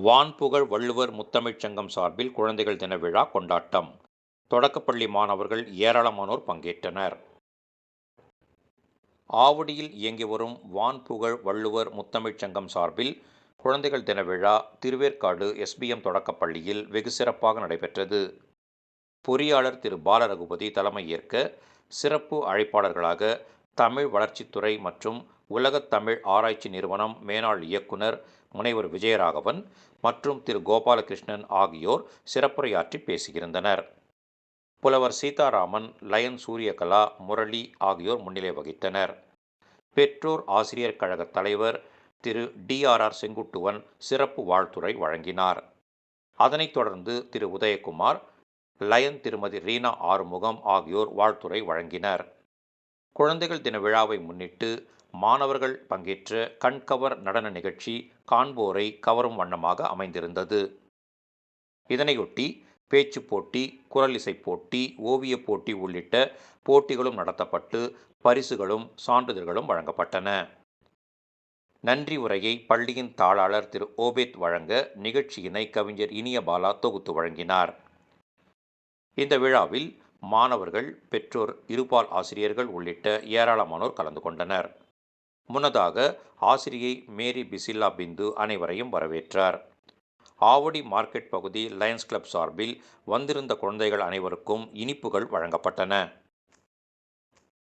வான்புகழ் வள்ளுவர் முத்தமிழ்ச் சங்கம் சார்பில் குழந்தைகள் தின விழா கொண்டாட்டம். தொடக்கப்பள்ளி மாணவர்கள் ஏராளமானோர் பங்கேற்றனர். ஆவடியில் இயங்கி வரும் வான்புகழ் வள்ளுவர் முத்தமிழ்ச் சங்கம் சார்பில் குழந்தைகள் தின விழா திருவேற்காடு எஸ்பிஎம் தொடக்கப்பள்ளியில் வெகு சிறப்பாக நடைபெற்றது. பொறியாளர் திரு பாலரகுபதி தலைமையேற்க, சிறப்பு அழைப்பாளர்களாக தமிழ் வளர்ச்சித்துறை மற்றும் உலகத் தமிழ் ஆராய்ச்சி நிறுவனம் மேனாள் இயக்குனர் முனைவர் விஜயராகவன் மற்றும் திரு கோபாலகிருஷ்ணன் ஆகியோர் சிறப்புரையாற்றி பேசியிருந்தனர். புலவர் சீதாராமன், லயன் சூரியகலா, முரளி ஆகியோர் முன்னிலை வகித்தனர். பெற்றோர் ஆசிரியர் கழக தலைவர் திரு DRR செங்குட்டுவன் சிறப்பு வாழ்த்துரை வழங்கினார். அதனைத் தொடர்ந்து திரு உதயகுமார், லயன் திருமதி ரீனா ஆறுமுகம் ஆகியோர் வாழ்த்துரை வழங்கினர். குழந்தைகள் தின விழாவை முன்னிட்டு மாணவர்கள் பங்கேற்ற கண்கவர் நடன நிகழ்ச்சி காண்போரை கவரும் வண்ணமாக அமைந்திருந்தது. இதனையொட்டி பேச்சுப் போட்டி, குரல் இசை போட்டி, ஓவியப் போட்டி உள்ளிட்ட போட்டிகளும் நடத்தப்பட்டு பரிசுகளும் சான்றிதழ்களும் வழங்கப்பட்டன. நன்றி உரையை பள்ளியின் தாளாளர் திரு ஓபேத் வழங்க, நிகழ்ச்சியினை கவிஞர் இனியபாலா தொகுத்து வழங்கினார். இந்த விழாவில் மாணவர்கள், பெற்றோர், இருபால் ஆசிரியர்கள் உள்ளிட்ட ஏராளமானோர் கலந்து கொண்டனர். முன்னதாக ஆசிரியை மேரி பிசில்லா பிந்து அனைவரையும் வரவேற்றார். ஆவடி மார்க்கெட் பகுதி லயன்ஸ் கிளப் சார்பில் வந்திருந்த குழந்தைகள் அனைவருக்கும் இனிப்புகள் வழங்கப்பட்டன.